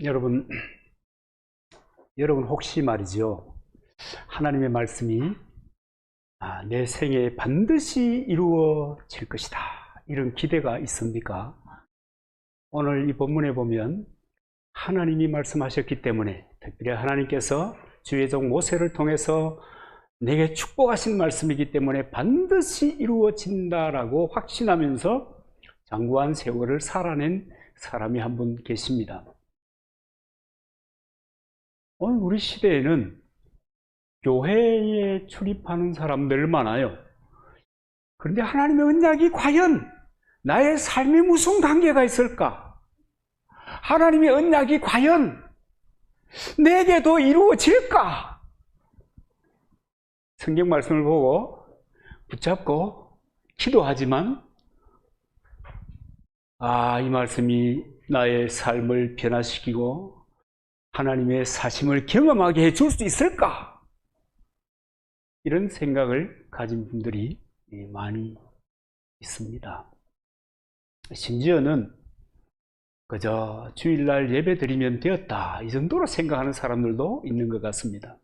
여러분 혹시 말이죠, 하나님의 말씀이 내 생에 반드시 이루어질 것이다, 이런 기대가 있습니까? 오늘 이 본문에 보면 하나님이 말씀하셨기 때문에, 특별히 하나님께서 주의 종 모세를 통해서 내게 축복하신 말씀이기 때문에 반드시 이루어진다라고 확신하면서 장구한 세월을 살아낸 사람이 한 분 계십니다. 오늘 우리 시대에는 교회에 출입하는 사람들 많아요. 그런데 하나님의 언약이 과연 나의 삶에 무슨 관계가 있을까? 하나님의 언약이 과연 내게도 이루어질까? 성경 말씀을 보고 붙잡고 기도하지만 이 말씀이 나의 삶을 변화시키고 하나님의 사심을 경험하게 해줄 수 있을까? 이런 생각을 가진 분들이 많이 있습니다. 심지어는 그저 주일날 예배 드리면 되었다, 이 정도로 생각하는 사람들도 있는 것 같습니다.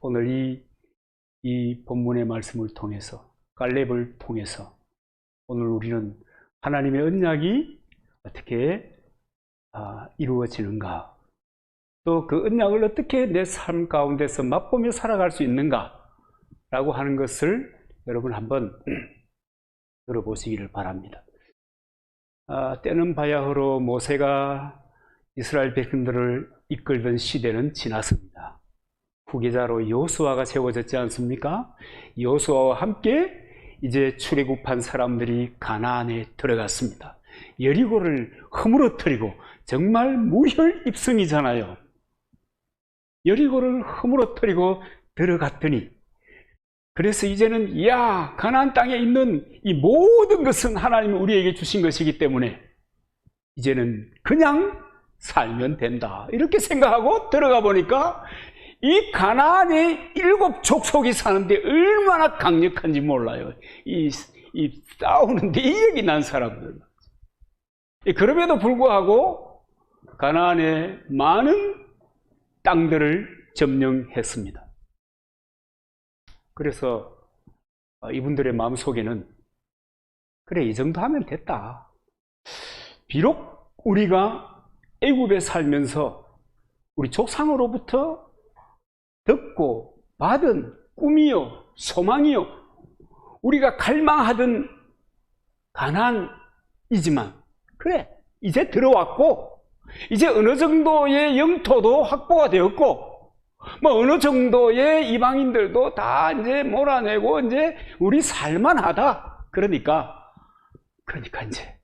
오늘 이 본문의 말씀을 통해서, 갈렙을 통해서 오늘 우리는 하나님의 언약이 어떻게 이루어지는가, 또 그 언약을 어떻게 내 삶 가운데서 맛보며 살아갈 수 있는가 라고 하는 것을 여러분 한번 들어보시기를 바랍니다. 때는 바야흐로 모세가 이스라엘 백성들을 이끌던 시대는 지났습니다. 후계자로 여호수아가 세워졌지 않습니까? 여호수아와 함께 이제 출애굽한 사람들이 가나안에 들어갔습니다. 여리고를 허물어뜨리고, 정말 무혈입성이잖아요. 여리고를 허물어뜨리고 들어갔더니, 그래서 이제는 가나안 땅에 있는 이 모든 것은 하나님이 우리에게 주신 것이기 때문에 이제는 그냥 살면 된다, 이렇게 생각하고 들어가 보니까 이 가나안의 7 족속이 사는데 얼마나 강력한지 몰라요. 이 싸우는데 이익이 난 사람들. 그럼에도 불구하고 가나안의 많은 땅들을 점령했습니다. 그래서 이분들의 마음속에는, 그래, 이 정도 하면 됐다. 비록 우리가 애굽에 살면서 우리 조상으로부터 듣고 받은 꿈이요, 소망이요, 우리가 갈망하던 가나안이지만, 그래, 이제 들어왔고, 이제 어느 정도의 영토도 확보가 되었고, 어느 정도의 이방인들도 다 이제 몰아내고 이제 우리 살만하다. 그러니까 이제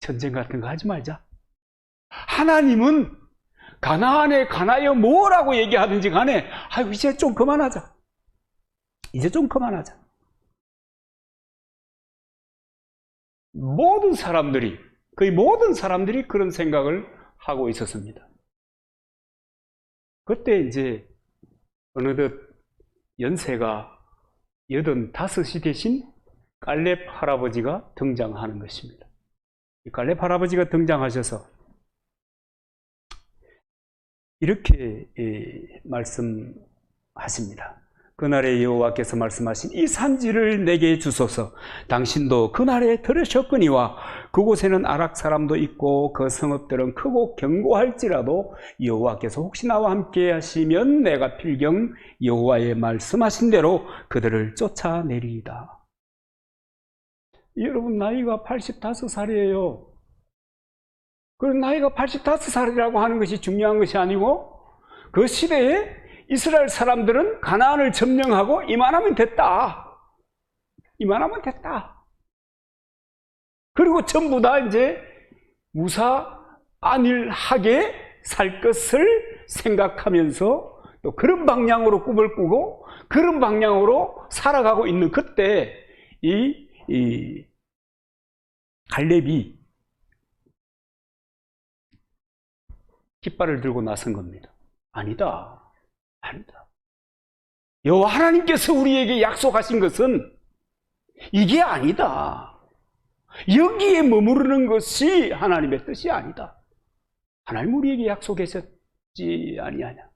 전쟁 같은 거 하지 말자. 하나님은 가나안에 가나여 뭐라고 얘기하든지 간에 이제 좀 그만하자. 이제 좀 그만하자. 거의 모든 사람들이 그런 생각을 하고 있었습니다. 그때 이제 어느덧 연세가 85이 되신 갈렙 할아버지가 등장하는 것입니다. 이 갈렙 할아버지가 등장하셔서 이렇게 말씀하십니다. 그날에 여호와께서 말씀하신 이 산지를 내게 주소서. 당신도 그날에 들으셨거니와 그곳에는 아락 사람도 있고 그 성읍들은 크고 견고할지라도 여호와께서 혹시 나와 함께 하시면 내가 필경 여호와의 말씀하신 대로 그들을 쫓아내리이다. 여러분, 나이가 85살이에요. 그런 나이가 85살이라고 하는 것이 중요한 것이 아니고, 그 시대에 이스라엘 사람들은 가나안을 점령하고 이만하면 됐다. 이만하면 됐다. 그리고 전부 다 이제 무사안일하게 살 것을 생각하면서 또 그런 방향으로 꿈을 꾸고 그런 방향으로 살아가고 있는 그때 이 갈렙이 깃발을 들고 나선 겁니다. 아니다. 여호와 하나님께서 우리에게 약속하신 것은 이게 아니다. 여기에 머무르는 것이 하나님의 뜻이 아니다. 하나님 우리에게 약속하셨지 아니하냐?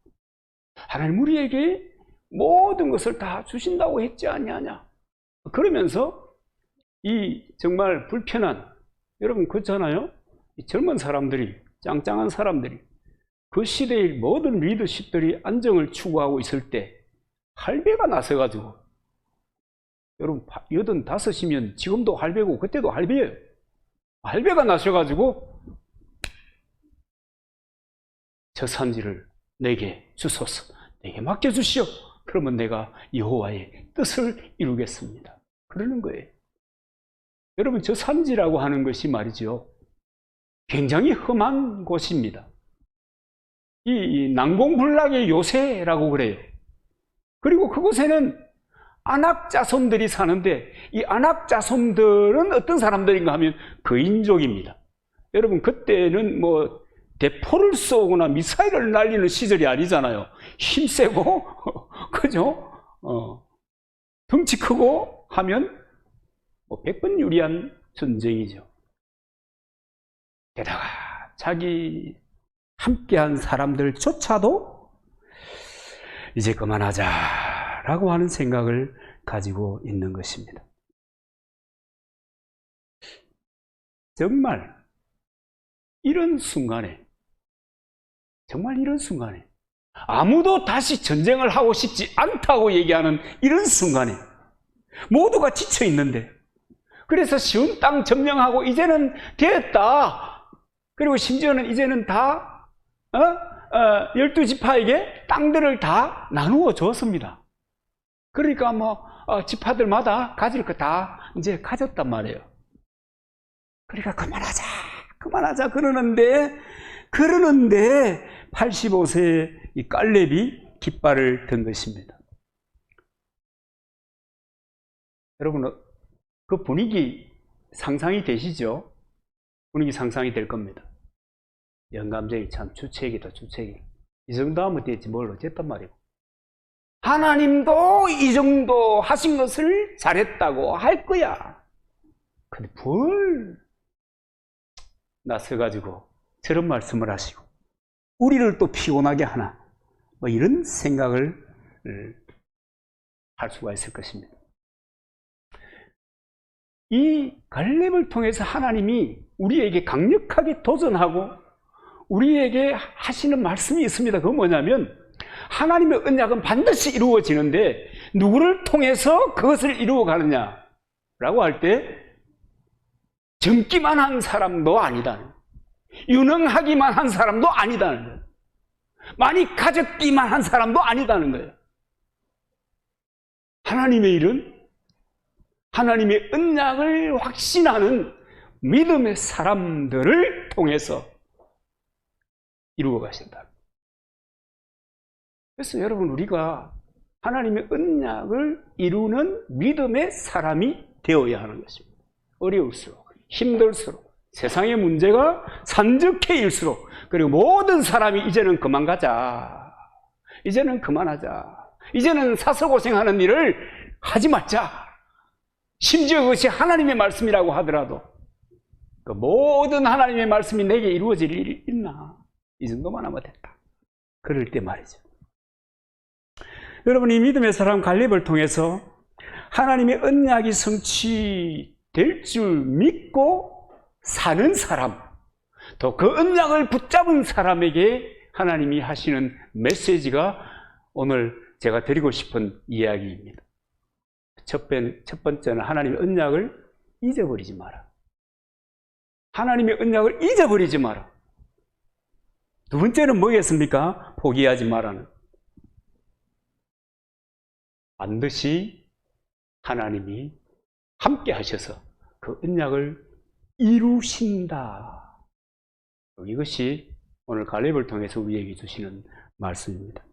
하나님 우리에게 모든 것을 다 주신다고 했지 아니하냐? 그러면서 이 정말 불편한, 여러분 그렇잖아요? 이 젊은 사람들이, 짱짱한 사람들이 그 시대의 모든 리더십들이 안정을 추구하고 있을 때 할배가 나서가지고, 여러분 85이면 지금도 할배고 그때도 할배예요. 할배가 나셔가지고 저 산지를 내게 주소서, 내게 맡겨주시오. 그러면 내가 여호와의 뜻을 이루겠습니다. 그러는 거예요. 여러분 저 산지라고 하는 것이 말이죠, 굉장히 험한 곳입니다. 이 난공불락의 요새라고 그래요. 그리고 그곳에는 안악자손들이 사는데, 이 안악자손들은 어떤 사람들인가 하면 거인족입니다. 여러분 그때는 뭐 대포를 쏘거나 미사일을 날리는 시절이 아니잖아요. 힘세고 그죠? 덩치 크고 하면 뭐 100번 유리한 전쟁이죠. 게다가 자기 함께한 사람들조차도 이제 그만하자라고 하는 생각을 가지고 있는 것입니다. 정말 이런 순간에 아무도 다시 전쟁을 하고 싶지 않다고 얘기하는 이런 순간에 모두가 지쳐 있는데, 그래서 쉬운 땅 점령하고 이제는 됐다. 그리고 심지어는 이제는 다 12지파에게 땅들을 다 나누어 줬습니다. 그러니까 뭐 지파들마다 가질 거 다 이제 가졌단 말이에요. 그러니까 그만하자 그러는데 85세의 이 갈렙이 깃발을 든 것입니다. 여러분 그 분위기 상상이 되시죠? 분위기 상상이 될 겁니다. 영감쟁이 참 주책이다. 이 정도 하면 됐지 뭘 어쨌단 말이고, 하나님도 이 정도 하신 것을 잘했다고 할 거야. 근데 뭘 나서가지고 저런 말씀을 하시고 우리를 또 피곤하게 하나, 뭐 이런 생각을 할 수가 있을 것입니다. 이 갈렙을 통해서 하나님이 우리에게 강력하게 도전하고 우리에게 하시는 말씀이 있습니다. 그건 뭐냐면, 하나님의 언약은 반드시 이루어지는데 누구를 통해서 그것을 이루어가느냐라고 할 때, 젊기만 한 사람도 아니다, 유능하기만 한 사람도 아니다는 거예요. 많이 가졌기만 한 사람도 아니다는 거예요. 하나님의 일은 하나님의 언약을 확신하는 믿음의 사람들을 통해서 이루어 가신다. 그래서 여러분 우리가 하나님의 언약을 이루는 믿음의 사람이 되어야 하는 것입니다. 어려울수록, 힘들수록, 세상의 문제가 산적해일수록, 그리고 모든 사람이 이제는 그만 가자, 이제는 그만하자, 이제는 사서고생하는 일을 하지 말자, 심지어 그것이 하나님의 말씀이라고 하더라도 그 모든 하나님의 말씀이 내게 이루어질 일이 있나, 이 정도만 하면 됐다. 그럴 때 말이죠. 여러분, 이 믿음의 사람 갈렙을 통해서 하나님의 언약이 성취될 줄 믿고 사는 사람, 또 그 언약을 붙잡은 사람에게 하나님이 하시는 메시지가 오늘 제가 드리고 싶은 이야기입니다. 첫 번째는 하나님의 언약을 잊어버리지 마라. 하나님의 언약을 잊어버리지 마라. 두 번째는 뭐겠습니까? 포기하지 마라는. 반드시 하나님이 함께 하셔서 그 언약을 이루신다. 이것이 오늘 갈렙을 통해서 우리에게 주시는 말씀입니다.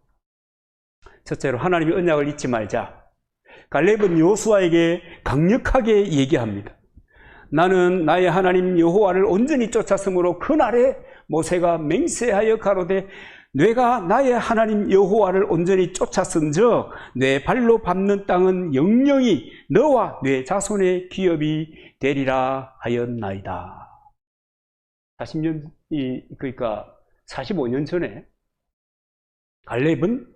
첫째로 하나님의 언약을 잊지 말자. 갈렙은 여호수아에게 강력하게 얘기합니다. 나는 나의 하나님 여호와를 온전히 쫓았으므로 그날에 모세가 맹세하여 가로되 내가 나의 하나님 여호와를 온전히 쫓았은즉 내 발로 밟는 땅은 영영이 너와 내 자손의 기업이 되리라 하였나이다. 40년이 그러니까 45년 전에 갈렙은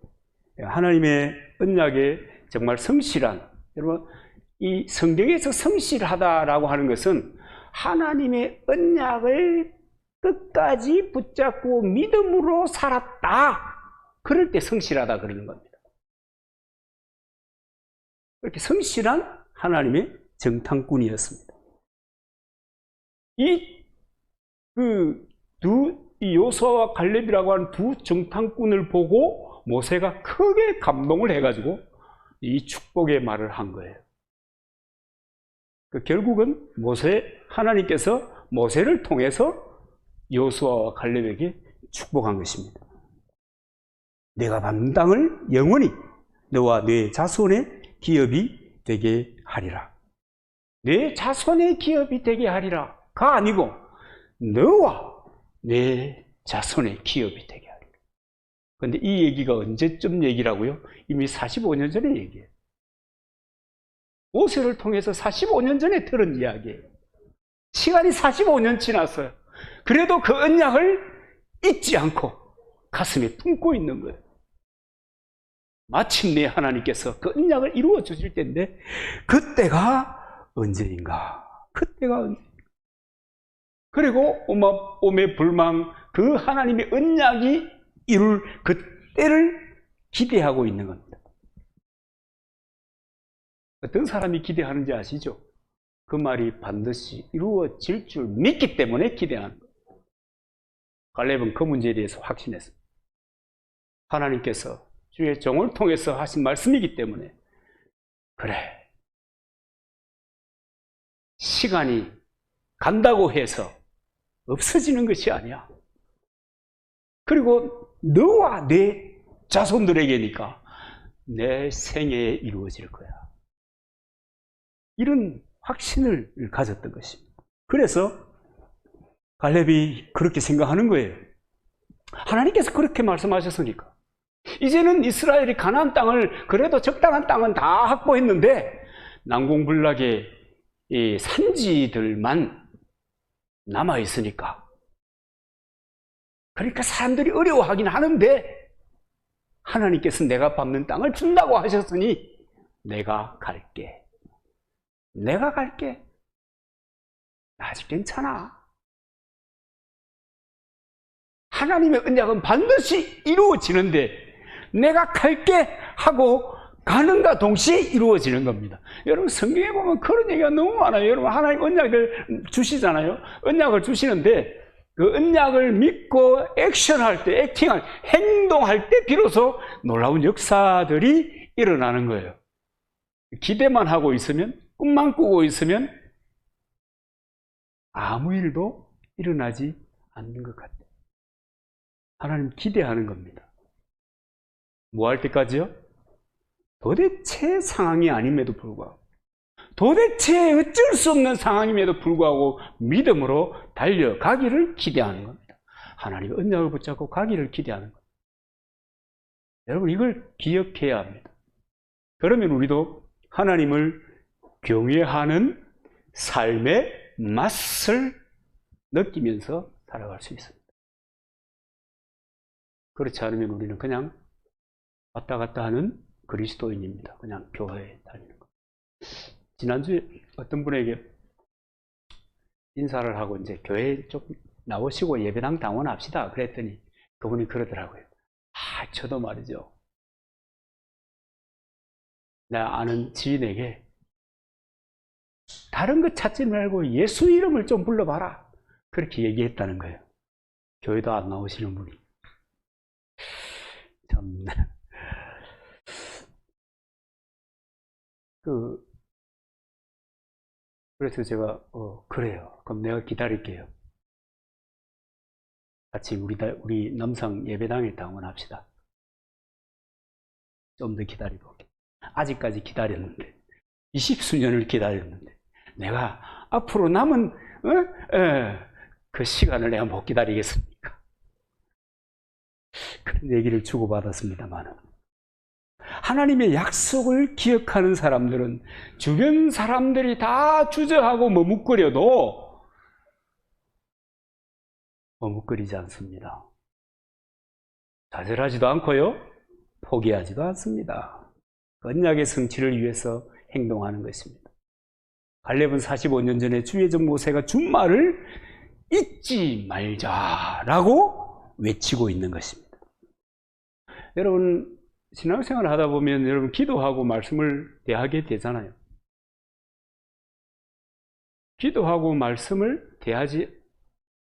하나님의 언약에 정말 성실한, 여러분 이 성경에서 성실하다라고 하는 것은 하나님의 언약을 끝까지 붙잡고 믿음으로 살았다, 그럴 때 성실하다 그러는 겁니다. 그렇게 성실한 하나님의 정탐꾼이었습니다. 이 요수아와 갈렙이라고 하는 두 정탐꾼을 보고 모세가 크게 감동을 해가지고 이 축복의 말을 한 거예요. 결국은 하나님께서 모세를 통해서 요수아와 갈렙에게 축복한 것입니다. 내가 받는 땅을 영원히 너와 네 자손의 기업이 되게 하리라. 내 자손의 기업이 되게 하리라가 아니고 너와 내 자손의 기업이 되게 하리라. 그런데 이 얘기가 언제쯤 얘기라고요? 이미 45년 전의 얘기예요. 모세를 통해서 45년 전에 들은 이야기예요. 시간이 45년 지났어요. 그래도 그 언약을 잊지 않고 가슴에 품고 있는 거예요. 마침내 하나님께서 그 언약을 이루어 주실 텐데 그때가 언제인가? 그리고 오매불망 그 하나님의 언약이 이룰 그때를 기대하고 있는 겁니다. 어떤 사람이 기대하는지 아시죠? 그 말이 반드시 이루어질 줄 믿기 때문에 기대하는 거예요. 갈렙은 그 문제에 대해서 확신했습니다. 하나님께서 주의 종을 통해서 하신 말씀이기 때문에, 그래, 시간이 간다고 해서 없어지는 것이 아니야. 그리고 너와 내 자손들에게니까 내 생애에 이루어질 거야. 이런 확신을 가졌던 것입니다. 그래서 갈렙이 그렇게 생각하는 거예요. 하나님께서 그렇게 말씀하셨으니까 이제는 이스라엘이 가나안 땅을, 그래도 적당한 땅은 다 확보했는데 난공불락의 이 산지들만 남아있으니까, 그러니까 사람들이 어려워하긴 하는데 하나님께서 내가 밟는 땅을 준다고 하셨으니 내가 갈게. 나 아직 괜찮아. 하나님의 언약은 반드시 이루어지는데 내가 갈게 하고 가는가 동시에 이루어지는 겁니다. 여러분 성경에 보면 그런 얘기가 너무 많아요. 여러분 하나님 언약을 주시잖아요. 언약을 주시는데 그 언약을 믿고 액션할 때, 행동할 때 비로소 놀라운 역사들이 일어나는 거예요. 기대만 하고 있으면, 꿈만 꾸고 있으면 아무 일도 일어나지 않는 것 같아요. 하나님 기대하는 겁니다. 뭐 할 때까지요? 도대체 상황이 아님에도 불구하고, 도대체 어쩔 수 없는 상황임에도 불구하고 믿음으로 달려가기를 기대하는 겁니다. 하나님의 언약을 붙잡고 가기를 기대하는 겁니다. 여러분 이걸 기억해야 합니다. 그러면 우리도 하나님을 경외하는 삶의 맛을 느끼면서 살아갈 수 있습니다. 그렇지 않으면 우리는 그냥 왔다 갔다 하는 그리스도인입니다. 그냥 교회에 다니는 거. 지난주에 어떤 분에게 인사를 하고 이제 교회 좀 나오시고 예배당 당원합시다 그랬더니 그분이 그러더라고요. 저도 말이죠. 내가 아는 지인에게 다른 거 찾지 말고 예수 이름을 좀 불러봐라. 그렇게 얘기했다는 거예요. 교회도 안 나오시는 분이. 참. 그래서 제가, 그래요. 그럼 내가 기다릴게요. 같이 우리 남성 예배당에 당원합시다. 좀 더 기다려볼게. 아직까지 기다렸는데, 20수년을 기다렸는데, 내가 앞으로 남은, 그 시간을 내가 못 기다리겠습니까? 그런 얘기를 주고받았습니다만, 하나님의 약속을 기억하는 사람들은 주변 사람들이 다 주저하고 머뭇거려도 머뭇거리지 않습니다. 좌절하지도 않고요, 포기하지도 않습니다. 언약의 성취를 위해서 행동하는 것입니다. 갈렙은 45년 전에 주의 종 모세가 준 말을 잊지 말자라고 외치고 있는 것입니다. 여러분, 신앙생활을 하다 보면 여러분 기도하고 말씀을 대하게 되잖아요. 기도하고 말씀을 대하지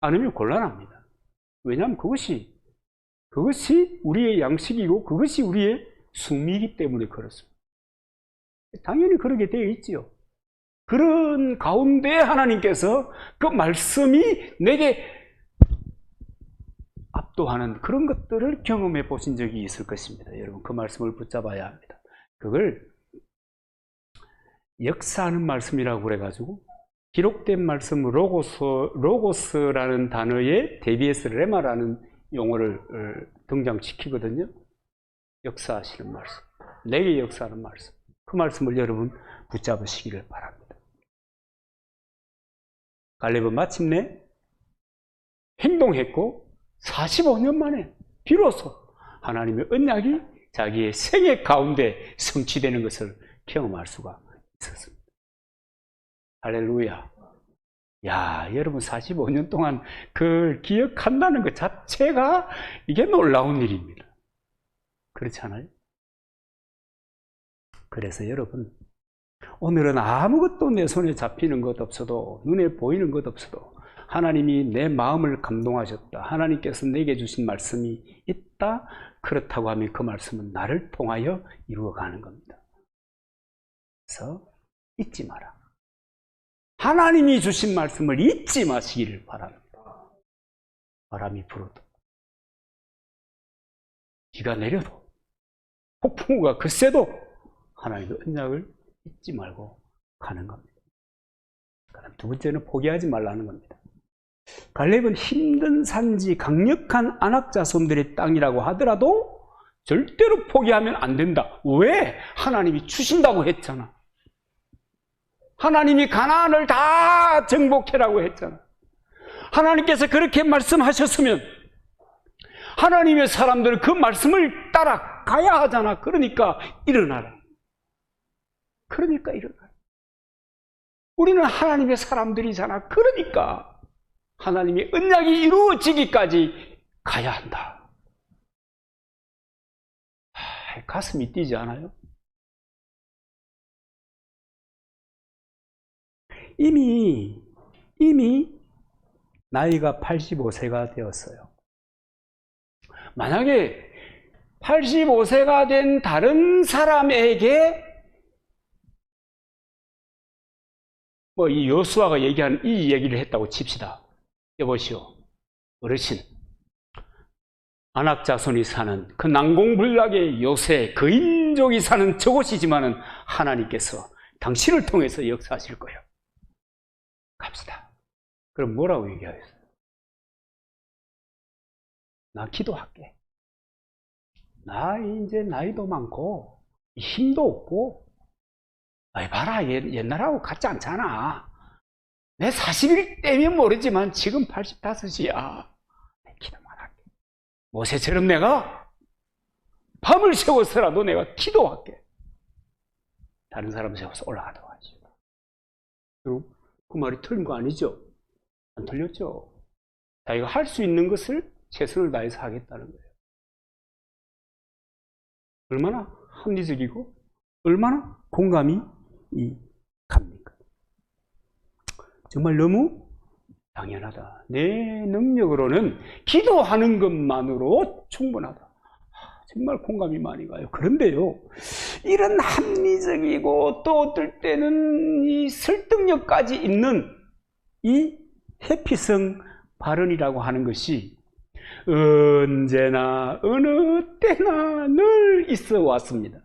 않으면 곤란합니다. 왜냐하면 그것이 우리의 양식이고 그것이 우리의 숙미이기 때문에 그렇습니다. 당연히 그러게 되어 있지요. 그런 가운데 하나님께서 그 말씀이 내게 압도하는 그런 것들을 경험해 보신 적이 있을 것입니다. 여러분, 그 말씀을 붙잡아야 합니다. 그걸 역사하는 말씀이라고 그래가지고 기록된 말씀 로고스라는 단어에 대비해서 레마라는 용어를 등장시키거든요. 역사하시는 말씀, 내게 역사하는 말씀, 그 말씀을 여러분 붙잡으시기를 바랍니다. 갈렙은 마침내 행동했고 45년 만에 비로소 하나님의 언약이 자기의 생애 가운데 성취되는 것을 경험할 수가 있었습니다. 할렐루야. 야, 여러분 45년 동안 그걸 기억한다는 것 자체가 이게 놀라운 일입니다. 그렇지 않아요? 그래서 여러분, 오늘은 아무것도 내 손에 잡히는 것 없어도, 눈에 보이는 것 없어도 하나님이 내 마음을 감동하셨다, 하나님께서 내게 주신 말씀이 있다, 그렇다고 하면 그 말씀은 나를 통하여 이루어가는 겁니다. 그래서 잊지 마라. 하나님이 주신 말씀을 잊지 마시기를 바랍니다. 바람이 불어도, 비가 내려도, 폭풍우가 거세도 하나님의 언약을 잊지 말고 가는 겁니다. 그럼 두 번째는 포기하지 말라는 겁니다. 갈렙은 힘든 산지, 강력한 아낙 자손들의 땅이라고 하더라도 절대로 포기하면 안 된다. 왜? 하나님이 주신다고 했잖아. 하나님이 가나안을 다 정복해라고 했잖아. 하나님께서 그렇게 말씀하셨으면 하나님의 사람들은 그 말씀을 따라가야 하잖아. 그러니까 일어나라. 그러니까 일어나라. 우리는 하나님의 사람들이잖아. 그러니까 하나님의 언약이 이루어지기까지 가야 한다. 가슴이 뛰지 않아요? 이미 나이가 85세가 되었어요. 만약에 85세가 된 다른 사람에게 이 여호수아가 얘기하는 이 얘기를 했다고 칩시다. 여보시오, 어르신, 아낙 자손이 사는 그 난공불락의 요새 그 인족이 사는 저곳이지만은 하나님께서 당신을 통해서 역사하실 거예요. 갑시다. 그럼 뭐라고 얘기하겠어요? 나 기도할게. 나 이제 나이도 많고 힘도 없고, 아이 봐라, 옛날하고 같지 않잖아. 내 40일 때면 모르지만 지금 85이야. 기도만 할게. 모세처럼 내가 밤을 새워서라도 내가 기도할게. 다른 사람 세워서 올라가도록 하죠. 그리고 그 말이 틀린 거 아니죠? 안 틀렸죠? 자기가 할 수 있는 것을 최선을 다해서 하겠다는 거예요. 얼마나 합리적이고 얼마나 공감이 갑니까? 정말 너무 당연하다. 내 능력으로는 기도하는 것만으로 충분하다. 정말 공감이 많이 가요. 그런데요, 이런 합리적이고 또 어떨 때는 이 설득력까지 있는 이 회피성 발언이라고 하는 것이 언제나 어느 때나 늘 있어 왔습니다.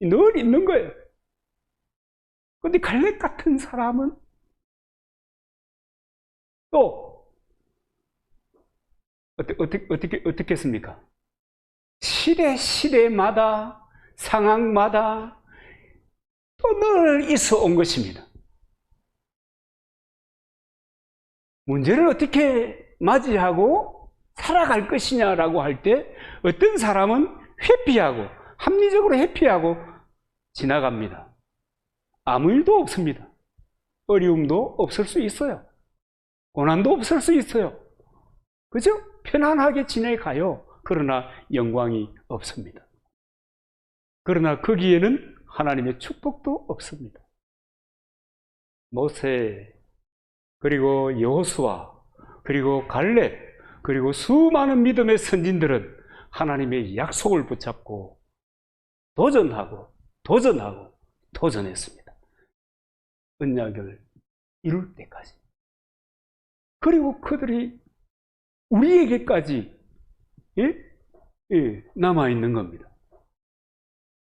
늘 있는 거예요. 그런데 갈렙 같은 사람은 또 어떻게 했습니까? 시대마다 상황마다 또 늘 있어 온 것입니다. 문제를 어떻게 맞이하고 살아갈 것이냐라고 할 때 어떤 사람은 회피하고 합리적으로 회피하고 지나갑니다. 아무 일도 없습니다. 어려움도 없을 수 있어요. 고난도 없을 수 있어요. 그죠? 편안하게 지내가요. 그러나 영광이 없습니다. 그러나 거기에는 하나님의 축복도 없습니다. 모세, 그리고 여호수아, 그리고 갈렙, 그리고 수많은 믿음의 선진들은 하나님의 약속을 붙잡고 도전하고 도전했습니다. 언약을 이룰 때까지. 그리고 그들이 우리에게까지 남아있는 겁니다.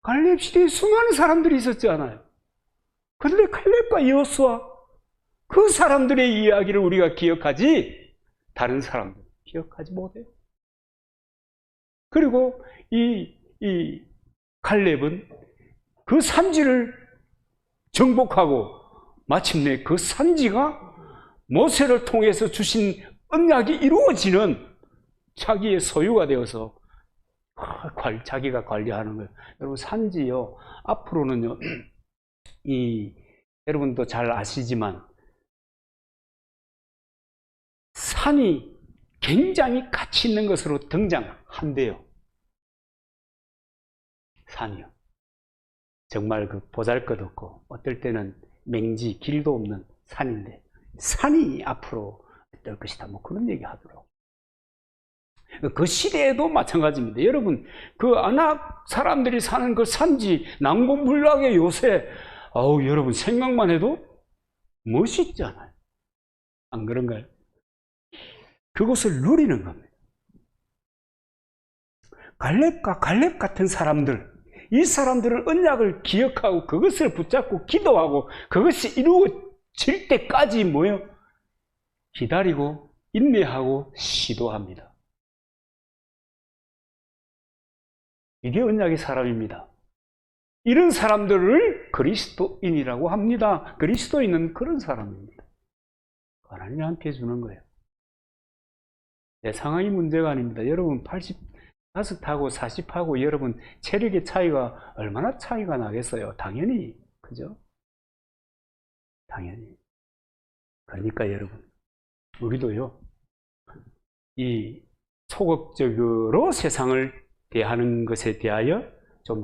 갈렙 시대에 수많은 사람들이 있었지 않아요? 그런데 갈렙과 여호수아 그 사람들의 이야기를 우리가 기억하지 다른 사람들 기억하지 못해요. 그리고 이 갈렙은 그 산지를 정복하고 마침내 그 산지가 모세를 통해서 주신 언약이 이루어지는 자기의 소유가 되어서 자기가 관리하는 거예요. 여러분, 산지요, 앞으로는요, 여러분도 잘 아시지만, 산이 굉장히 가치 있는 것으로 등장한대요. 산이요. 정말 그 보잘것없고, 어떨 때는 맹지, 길도 없는 산인데, 산이 앞으로 어떨 것이다. 뭐 그런 얘기 하더라고요. 그 시대에도 마찬가지입니다. 여러분, 그 아낙 사람들이 사는 그 산지, 난공불락의 요새, 여러분 생각만 해도 멋있잖아요. 안 그런가요? 그것을 누리는 겁니다. 갈렙 같은 사람들, 이 사람들은 언약을 기억하고 그것을 붙잡고 기도하고 그것이 이루어질 때까지 뭐예요? 기다리고 인내하고 시도합니다. 이게 언약의 사람입니다. 이런 사람들을 그리스도인이라고 합니다. 그리스도인은 그런 사람입니다. 하나님이 함께 해주는 거예요. 내 상황이 문제가 아닙니다. 여러분 85하고 40하고 여러분 체력의 차이가 얼마나 차이가 나겠어요? 당연히. 그죠? 당연히. 그러니까 여러분, 우리도요, 이 소극적으로 세상을 대하는 것에 대하여 좀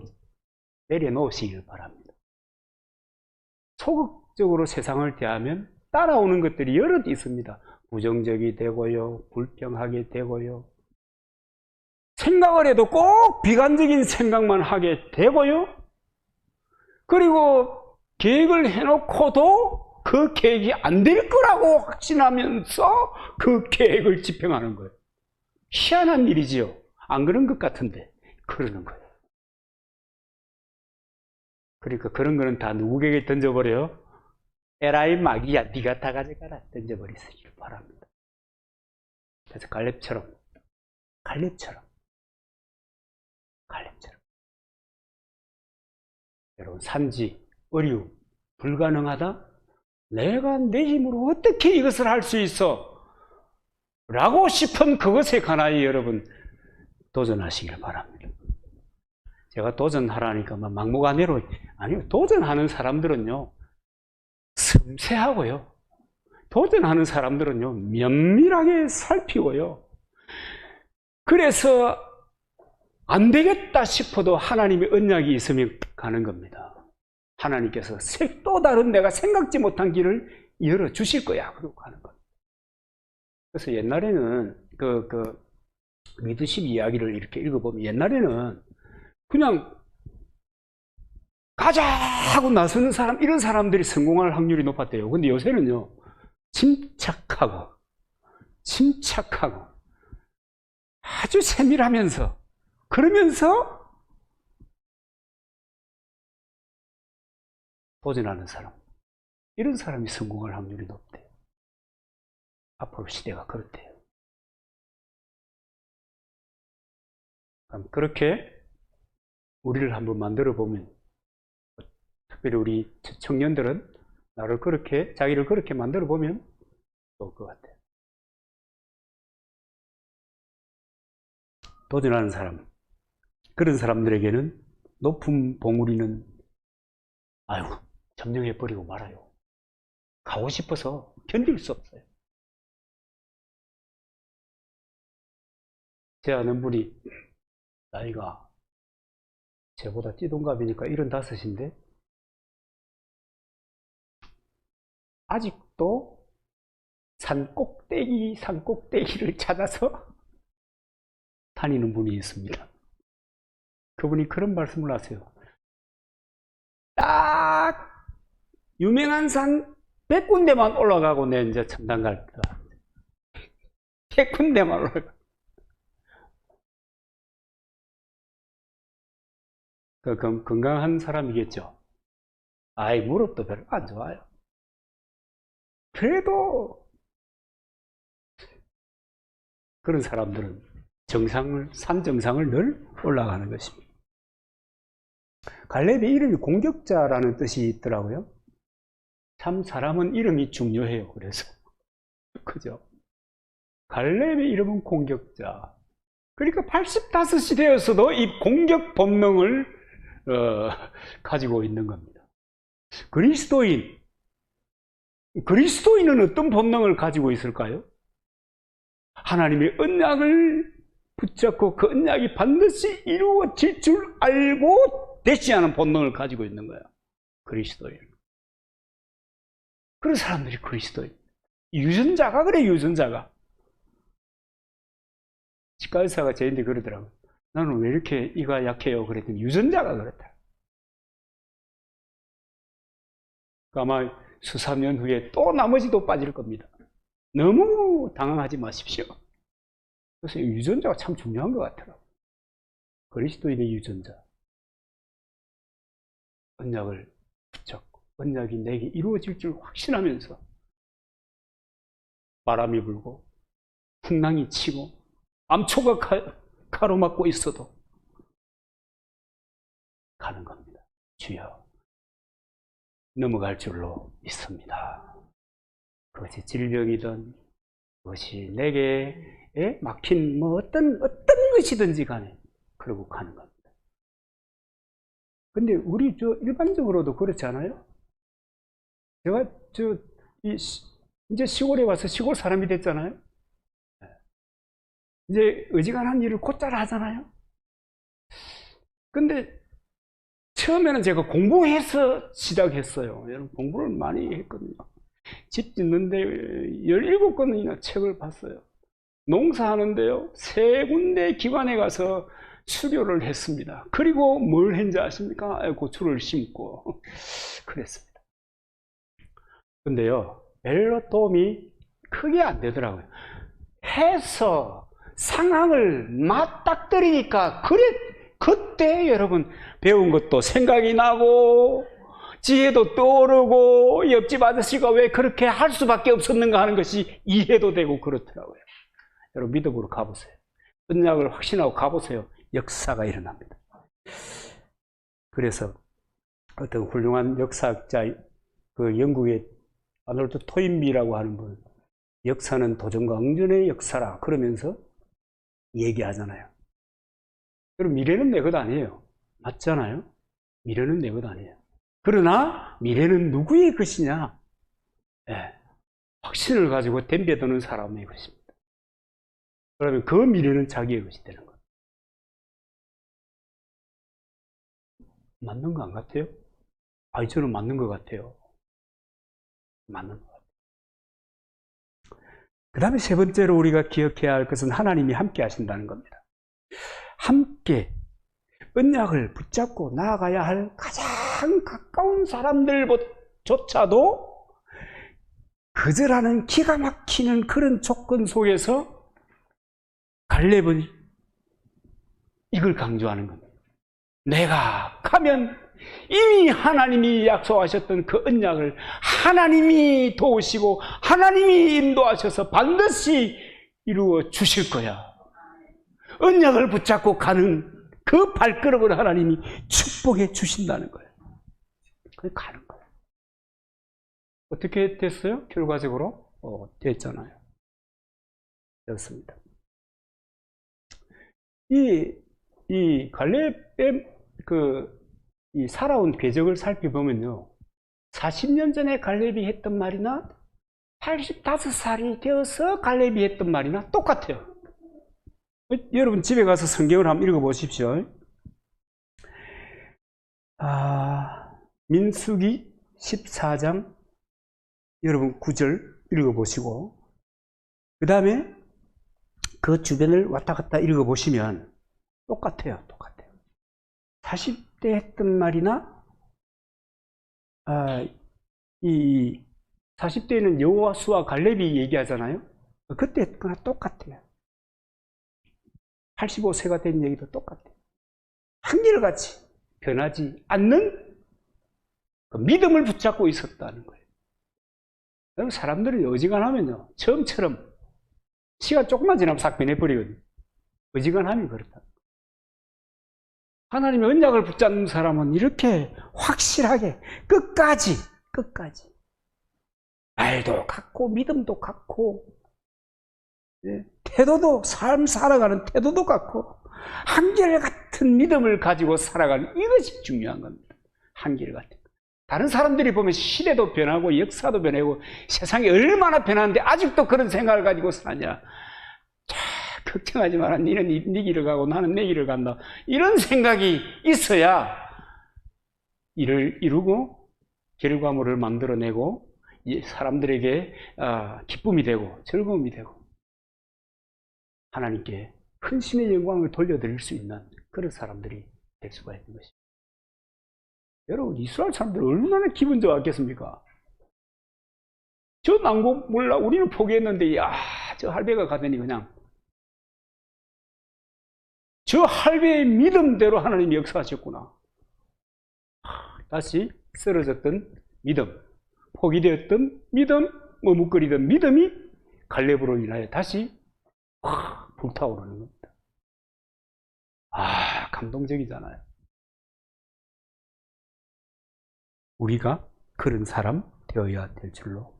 내려놓으시길 바랍니다. 소극적으로 세상을 대하면 따라오는 것들이 여럿 있습니다. 부정적이 되고요, 불평하게 되고요, 생각을 해도 꼭 비관적인 생각만 하게 되고요, 그리고 계획을 해놓고도 그 계획이 안 될 거라고 확신하면서 그 계획을 집행하는 거예요. 희한한 일이지요. 안 그런 것 같은데 그러는 거예요. 그러니까 그런 거는 다 누구에게 던져버려요? 에라이 마귀야, 네가 다 가져가라, 던져버리시길 바랍니다. 그래서 갈렙처럼 여러분, 산지, 어려움, 불가능하다? 내가 내 힘으로 어떻게 이것을 할 수 있어? 라고 싶은 그것에 관하여 여러분 도전하시길 바랍니다. 제가 도전하라니까 막무가내로, 아니요, 도전하는 사람들은요 섬세하고요, 도전하는 사람들은요 면밀하게 살피고요, 그래서 안 되겠다 싶어도 하나님의 언약이 있으면 가는 겁니다. 하나님께서 또 다른 내가 생각지 못한 길을 열어주실 거야, 그러고 가는 겁니다. 그래서 옛날에는 그 리더십 이야기를 이렇게 읽어보면, 옛날에는 그냥 가자 하고 나서는 사람, 이런 사람들이 성공할 확률이 높았대요. 근데 요새는요, 침착하고 아주 세밀하면서, 그러면서 도전하는 사람, 이런 사람이 성공할 확률이 높대요. 앞으로 시대가 그렇대요. 그렇게 우리를 한번 만들어 보면, 특별히 우리 청년들은 자기를 그렇게 만들어 보면 좋을 것 같아요. 도전하는 사람, 그런 사람들에게는 높은 봉우리는 아유 점령해버리고 말아요. 가고 싶어서 견딜 수 없어요. 제 아는 분이 나이가 제보다 띠동갑이니까 75인데 아직도 산 꼭대기를 찾아서 다니는 분이 있습니다. 그분이 그런 말씀을 하세요. 딱 유명한 산 100군데만 올라가고 내 이제 첨단 갈 거다. 100군데만 올라가. 건강한 사람이겠죠. 아이 무릎도 별로 안 좋아요. 그래도 그런 사람들은 산 정상을 늘 올라가는 것입니다. 갈렙의 이름이 공격자라는 뜻이 있더라고요. 참 사람은 이름이 중요해요. 그래서 그죠? 갈렙의 이름은 공격자. 그러니까 85이 되었어도 이 공격 본능을 가지고 있는 겁니다. 그리스도인은 어떤 본능을 가지고 있을까요? 하나님의 언약을 붙잡고 그 언약이 반드시 이루어질 줄 알고 대시하는 본능을 가지고 있는 거야. 그리스도인. 그런 사람들이 그리스도인. 유전자가 그래, 유전자가. 치과 의사가 저한테 그러더라고요. 나는 왜 이렇게 이가 약해요? 그랬더니 유전자가 그렇다. 아마 수삼 년 후에 또 나머지도 빠질 겁니다. 너무 당황하지 마십시오. 그래서 유전자가 참 중요한 것 같더라고요. 그리스도인의 유전자. 언약을 붙잡고 언약이 내게 이루어질 줄 확신하면서 바람이 불고 풍랑이 치고 암초가 가로막고 있어도 가는 겁니다. 주여 넘어갈 줄로 믿습니다. 그것이 질병이든 그것이 내게 막힌 어떤 것이든지 간에 그러고 가는 겁니다. 근데 우리 일반적으로도 그렇지 않아요? 제가 이제 시골에 와서 시골 사람이 됐잖아요. 이제 어지간한 일을 곧잘 하잖아요. 근데 처음에는 제가 공부해서 시작했어요. 여러분 공부를 많이 했거든요. 집 짓는데 17권이나 책을 봤어요. 농사하는데요 3군데 기관에 가서 수료를 했습니다. 그리고 뭘 했는지 아십니까? 고추를 심고 그랬습니다. 근데요 별로 도움이 크게 안 되더라고요. 해서 상황을 맞닥뜨리니까 그때 여러분 배운 것도 생각이 나고 지혜도 떠오르고 옆집 아저씨가 왜 그렇게 할 수밖에 없었는가 하는 것이 이해도 되고 그렇더라고요. 여러분 믿음으로 가보세요. 언약을 확신하고 가보세요. 역사가 일어납니다. 그래서 어떤 훌륭한 역사학자, 그 영국의 아놀드 토인비라고 하는 분, 역사는 도전과 응전의 역사라 그러면서 얘기하잖아요. 그럼 미래는 내 것 아니에요. 맞잖아요. 미래는 내 것 아니에요. 그러나 미래는 누구의 것이냐? 확신을 가지고 덤벼드는 사람의 것입니다. 그러면 그 미래는 자기의 것이 되는 거예요. 맞는 거 안 같아요? 저는 맞는 것 같아요. 맞는 것 같아요. 그 다음에 세 번째로 우리가 기억해야 할 것은 하나님이 함께 하신다는 겁니다. 함께 언약을 붙잡고 나아가야 할 가장 가까운 사람들조차도 거절하는 기가 막히는 그런 조건 속에서 갈렙은 이걸 강조하는 겁니다. 내가 가면 이미 하나님이 약속하셨던 그 언약을 하나님이 도우시고 하나님이 인도하셔서 반드시 이루어 주실 거야. 언약을 붙잡고 가는 그 발걸음을 하나님이 축복해 주신다는 거예요. 그게 가는 거예요. 어떻게 됐어요? 결과적으로 됐잖아요. 됐습니다. 이 갈렙의 이 살아온 궤적을 살펴보면요. 40년 전에 갈렙이 했던 말이나 85살이 되어서 갈렙이 했던 말이나 똑같아요. 여러분 집에 가서 성경을 한번 읽어보십시오. 민수기 14장 여러분 9절 읽어보시고 그 다음에 그 주변을 왔다 갔다 읽어보시면 똑같아요. 40대 했던 말이나 이 40대에는 여호수아 갈렙이 얘기하잖아요. 그때 했거나 똑같아요. 85세가 된 얘기도 똑같아요. 한결같이 변하지 않는 그 믿음을 붙잡고 있었다는 거예요. 여러분 사람들이 어지간하면요 처음처럼 시간 조금만 지나면 싹 변해버리거든요. 어지간함이 그렇다. 하나님의 언약을 붙잡는 사람은 이렇게 확실하게 끝까지 말도 같고 믿음도 같고 태도도 삶 살아가는 태도도 같고 한결같은 믿음을 가지고 살아가는 이것이 중요한 겁니다. 한결같은. 다른 사람들이 보면 시대도 변하고 역사도 변하고 세상이 얼마나 변하는데 아직도 그런 생각을 가지고 사냐. 걱정하지 마라. 니는 네 길을 가고 나는 내 길을 간다. 이런 생각이 있어야 일을 이루고 결과물을 만들어내고 사람들에게 기쁨이 되고 즐거움이 되고 하나님께 헌신의 영광을 돌려드릴 수 있는 그런 사람들이 될 수가 있는 것입니다. 여러분 이스라엘 사람들 얼마나 기분 좋았겠습니까? 저 난국 몰라 우리는 포기했는데 저 할배가 가더니 그냥 저 할배의 믿음대로 하나님이 역사하셨구나. 다시 쓰러졌던 믿음, 포기되었던 믿음, 머뭇거리던 믿음이 갈렙으로 인하여 다시 불타오르는 겁니다. 감동적이잖아요. 우리가 그런 사람 되어야 될 줄로.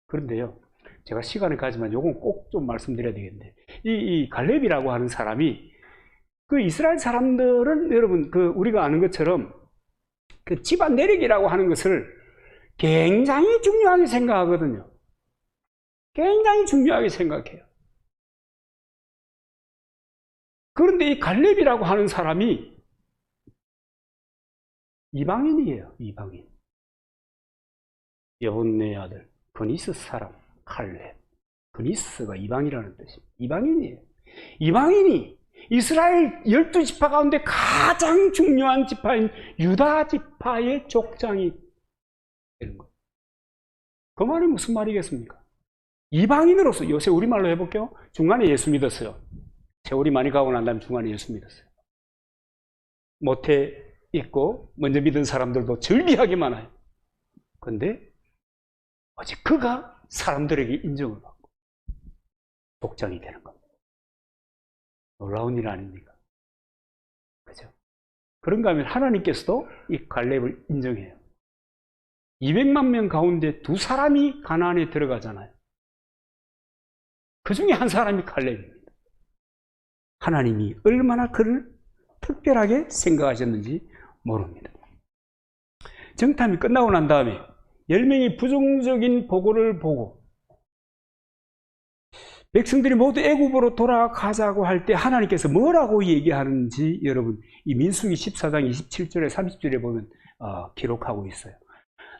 그런데요, 제가 시간을 가지면 요건 꼭 좀 말씀드려야 되겠는데, 이 갈렙이라고 하는 사람이 그 이스라엘 사람들은 여러분 우리가 아는 것처럼 그 집안 내리기라고 하는 것을 굉장히 중요하게 생각하거든요. 굉장히 중요하게 생각해요. 그런데 이 갈렙이라고 하는 사람이 이방인이에요. 이방인. 여분네 아들 브니스 사람 갈렙. 브니스가 이방이라는 뜻입니다. 이방인이에요. 이방인이 이스라엘 12지파 가운데 가장 중요한 지파인 유다 지파의 족장이 되는 거예요. 그 말이 무슨 말이겠습니까? 이방인으로서, 요새 우리말로 해볼게요. 중간에 예수 믿었어요. 세월이 많이 가고 난 다음에 중간에 예수 믿었어요. 모태 있고 먼저 믿은 사람들도 절비하게 많아요. 그런데 오직 그가 사람들에게 인정을 받고 족장이 되는 겁니다. 놀라운 일 아닙니까? 그죠? 그런가 하면 하나님께서도 이 갈렙을 인정해요. 200만 명 가운데 2사람이 가나안에 들어가잖아요. 그 중에 한 사람이 갈렙입니다. 하나님이 얼마나 그를 특별하게 생각하셨는지 모릅니다. 정탐이 끝나고 난 다음에 10명이 부정적인 보고를 보고 백성들이 모두 애굽으로 돌아가자고 할 때 하나님께서 뭐라고 얘기하는지 여러분 이 민수기 14장 27절에 30절에 보면 기록하고 있어요.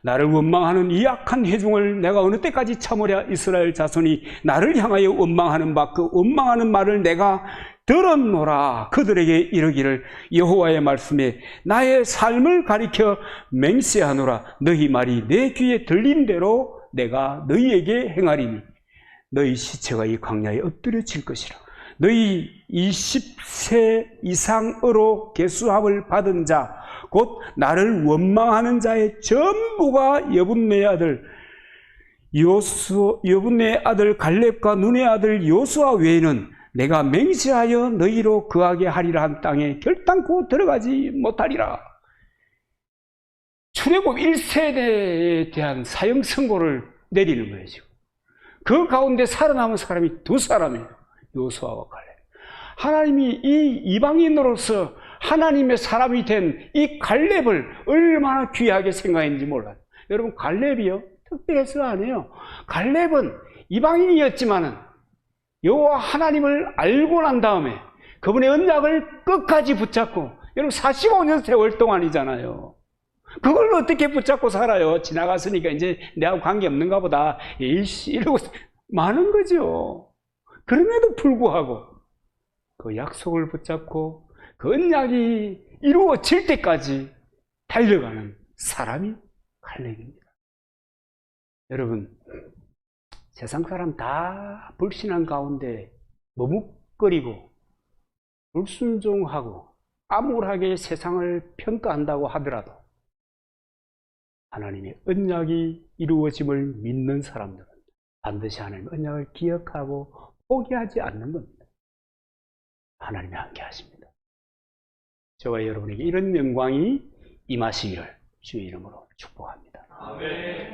나를 원망하는 이 악한 회중을 내가 어느 때까지 참으랴. 이스라엘 자손이 나를 향하여 원망하는 바 그 원망하는 말을 내가 들었노라. 그들에게 이르기를 여호와의 말씀에 나의 삶을 가리켜 맹세하노라. 너희 말이 내 귀에 들린 대로 내가 너희에게 행하리니 너희 시체가 이 광야에 엎드려질 것이라. 너희 20세 이상으로 계수함을 받은 자 곧 나를 원망하는 자의 전부가 여분네 아들 갈렙과 눈의 아들 요수아 외에는 내가 맹세하여 너희로 거하게 하리라 한 땅에 결단코 들어가지 못하리라. 출애굽 1세대에 대한 사형 선고를 내리는 거예요. 지금 그 가운데 살아남은 사람이 2사람이에요. 요수아와 갈렙. 하나님이 이 이방인으로서 하나님의 사람이 된 이 갈렙을 얼마나 귀하게 생각했는지 몰라요. 여러분, 갈렙이요? 특별해서가 아니에요. 갈렙은 이방인이었지만은 여호와 하나님을 알고 난 다음에 그분의 언약을 끝까지 붙잡고, 여러분 45년 세월 동안이잖아요. 그걸 어떻게 붙잡고 살아요? 지나갔으니까 이제 내하고 관계없는가 보다 이러고 많은 거죠. 그럼에도 불구하고 그 약속을 붙잡고 그 언약이 이루어질 때까지 달려가는 사람이 갈렙입니다. 여러분, 세상 사람 다 불신한 가운데 머뭇거리고 불순종하고 암울하게 세상을 평가한다고 하더라도 하나님의 언약이 이루어짐을 믿는 사람들은 반드시 하나님의 언약을 기억하고 포기하지 않는 겁니다. 하나님이 함께 하십니다. 저와 여러분에게 이런 영광이 임하시기를 주의 이름으로 축복합니다. 아멘.